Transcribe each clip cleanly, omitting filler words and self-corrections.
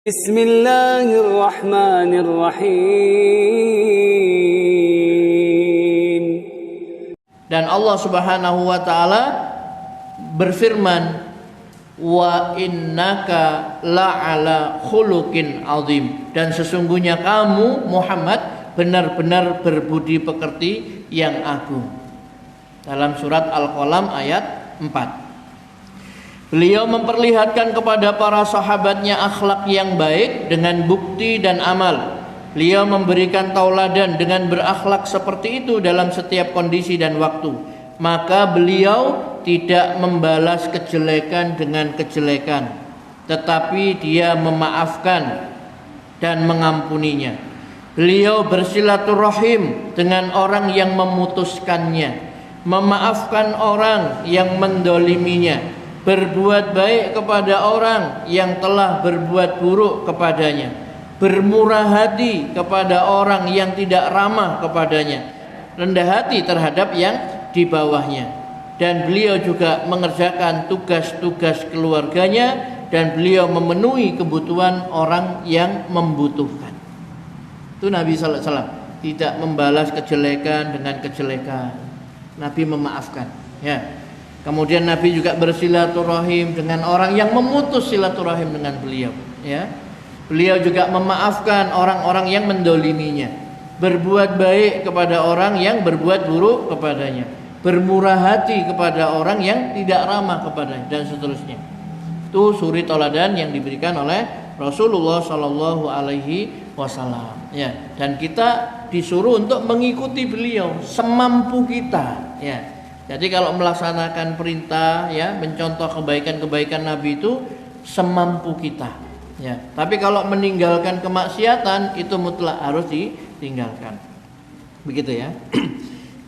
Bismillahirrahmanirrahim. Dan Allah Subhanahu wa taala berfirman, wa innaka la'ala khuluqin azim, dan sesungguhnya kamu Muhammad benar-benar berbudi pekerti yang agung. Dalam surat Al-Qalam ayat 4. Beliau memperlihatkan kepada para sahabatnya akhlak yang baik dengan bukti dan amal. Beliau memberikan tauladan dengan berakhlak seperti itu dalam setiap kondisi dan waktu. Maka beliau tidak membalas kejelekan dengan kejelekan, tetapi dia memaafkan dan mengampuninya. Beliau bersilaturahim dengan orang yang memutuskannya, memaafkan orang yang mendoliminya, berbuat baik kepada orang yang telah berbuat buruk kepadanya, bermurah hati kepada orang yang tidak ramah kepadanya, rendah hati terhadap yang di bawahnya. Dan beliau juga mengerjakan tugas-tugas keluarganya, dan beliau memenuhi kebutuhan orang yang membutuhkan. Itu Nabi sallallahu alaihi wasallam, tidak membalas kejelekan dengan kejelekan. Nabi memaafkan, ya. Kemudian Nabi juga bersilaturahim dengan orang yang memutus silaturahim dengan beliau, ya. Beliau juga memaafkan orang-orang yang mendoliminya, berbuat baik kepada orang yang berbuat buruk kepadanya, bermurah hati kepada orang yang tidak ramah kepadanya, dan seterusnya. Itu suri tauladan yang diberikan oleh Rasulullah Shallallahu Alaihi Wasallam, ya. Dan kita disuruh untuk mengikuti beliau semampu kita, ya. Jadi kalau melaksanakan perintah, ya, mencontoh kebaikan-kebaikan Nabi itu semampu kita, ya. Tapi kalau meninggalkan kemaksiatan itu mutlak harus ditinggalkan. Begitu, ya.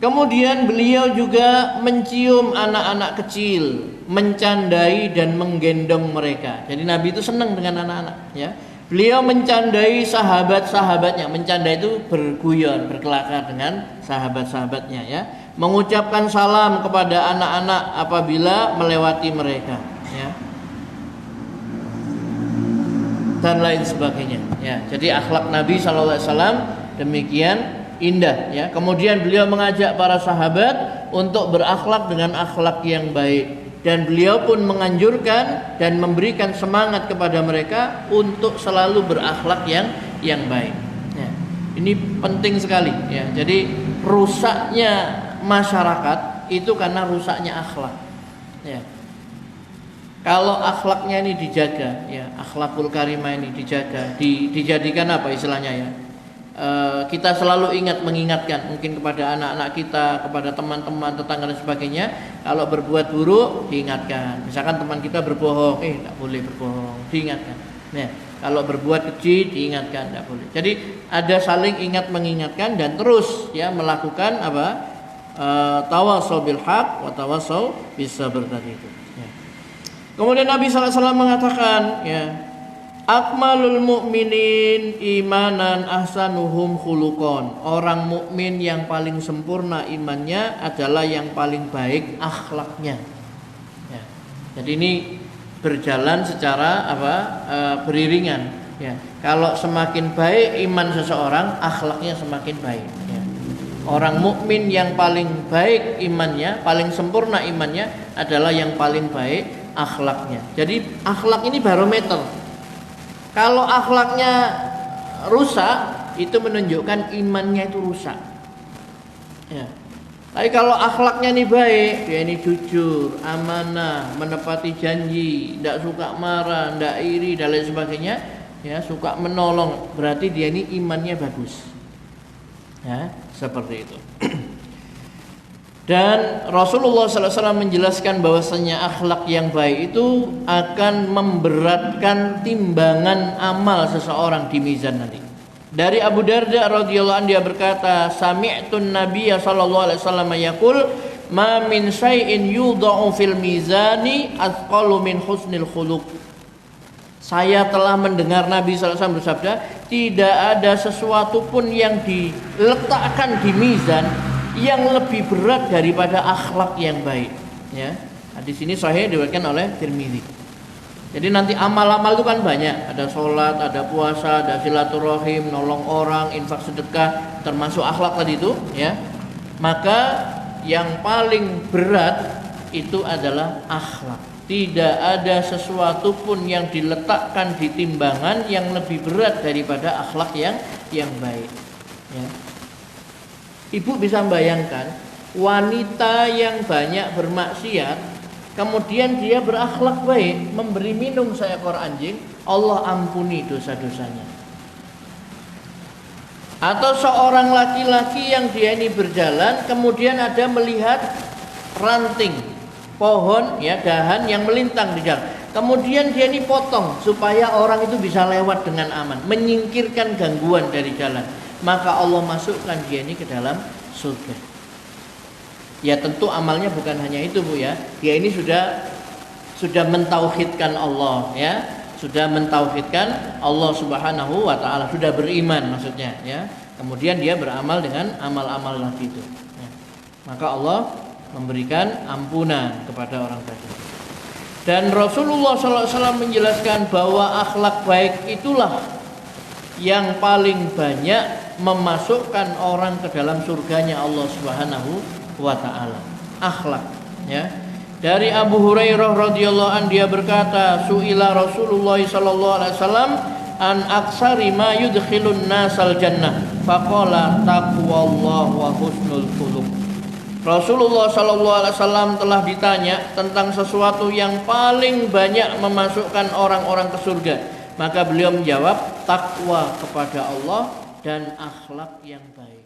Kemudian beliau juga mencium anak-anak kecil, mencandai dan menggendong mereka. Jadi Nabi itu senang dengan anak-anak, ya. Beliau mencandai sahabat-sahabatnya. Mencandai itu berguyon, berkelakar dengan sahabat-sahabatnya, ya. Mengucapkan salam kepada anak-anak apabila melewati mereka, ya, dan lain sebagainya, ya. Jadi akhlak Nabi SAW demikian indah, ya. Kemudian beliau mengajak para sahabat untuk berakhlak dengan akhlak yang baik, dan beliau pun menganjurkan dan memberikan semangat kepada mereka untuk selalu berakhlak yang baik, ya. Ini penting sekali, ya. Jadi rusaknya masyarakat itu karena rusaknya akhlak, ya. Kalau akhlaknya ini dijaga, ya, akhlakul karimah ini dijaga, dijadikan apa istilahnya, ya, kita selalu mengingatkan mungkin kepada anak-anak kita, kepada teman-teman, tetangga dan sebagainya. Kalau berbuat buruk diingatkan. Misalkan teman kita berbohong, tidak boleh berbohong, diingatkan. Nah, kalau berbuat keji diingatkan, tidak boleh. Jadi ada saling mengingatkan, dan terus, ya, melakukan apa? Tawasau bil haq wa tawasau bis sabr tadi itu, ya. Kemudian Nabi sallallahu alaihi wasallam mengatakan, ya, akmalul mu'minin imanan ahsanuhum khuluqan. Orang mukmin yang paling sempurna imannya adalah yang paling baik akhlaknya, ya. Jadi ini berjalan secara beriringan, ya. Kalau semakin baik iman seseorang, akhlaknya semakin baik, ya. Orang mukmin yang paling baik imannya, paling sempurna imannya adalah yang paling baik akhlaknya. Jadi akhlak ini barometer. Kalau akhlaknya rusak, itu menunjukkan imannya itu rusak, ya. Tapi kalau akhlaknya ini baik, dia ini jujur, amanah, menepati janji, tidak suka marah, tidak iri dan lain sebagainya, ya, suka menolong, berarti dia ini imannya bagus, ya, seperti itu. Dan Rasulullah SAW menjelaskan bahwasanya akhlak yang baik itu akan memberatkan timbangan amal seseorang di mizan nanti. Dari Abu Darda radhiyallahu anhu, dia berkata, sami'tun nabiyya sallallahu alaihi wasallam yaqul ma min syai'in yudha'u fil mizani athqalu min husnil khuluq. Saya telah mendengar Nabi SAW bersabda, tidak ada sesuatu pun yang diletakkan di mizan yang lebih berat daripada akhlak yang baik, ya. Hadis ini sahih diriwayatkan oleh Tirmidzi. Jadi nanti amal-amal itu kan banyak, ada sholat, ada puasa, ada silaturahim, nolong orang, infak sedekah, termasuk akhlak tadi itu, ya. Maka yang paling berat itu adalah akhlak. Tidak ada sesuatu pun yang diletakkan di timbangan yang lebih berat daripada akhlak yang baik. Ya. Ibu bisa bayangkan wanita yang banyak bermaksiat, kemudian dia berakhlak baik, memberi minum seekor anjing, Allah ampuni dosa-dosanya. Atau seorang laki-laki yang dia ini berjalan, kemudian ada melihat ranting pohon, ya, dahan yang melintang di jalan, kemudian dia ini potong supaya orang itu bisa lewat dengan aman, menyingkirkan gangguan dari jalan, maka Allah masukkan dia ini ke dalam surga. Ya tentu amalnya bukan hanya itu, Bu, ya. Dia ini sudah mentauhidkan Allah, ya. Sudah mentauhidkan Allah Subhanahu wa taala, sudah beriman maksudnya, ya. Kemudian dia beramal dengan amal-amal lagi itu. Ya. Maka Allah memberikan ampunan kepada orang tadi. Dan Rasulullah SAW menjelaskan bahwa akhlak baik itulah yang paling banyak memasukkan orang ke dalam surganya Allah Subhanahu wa taala. Akhlak, ya. Dari Abu Hurairah radhiyallahu an, dia berkata, su'ila Rasulullah sallallahu alaihi wasallam an aksari ma yudkhilun nasal jannah faqala taqwallah wa husnul khuluq. Rasulullah sallallahu alaihi wasallam telah ditanya tentang sesuatu yang paling banyak memasukkan orang-orang ke surga, maka beliau menjawab takwa kepada Allah dan akhlak yang baik.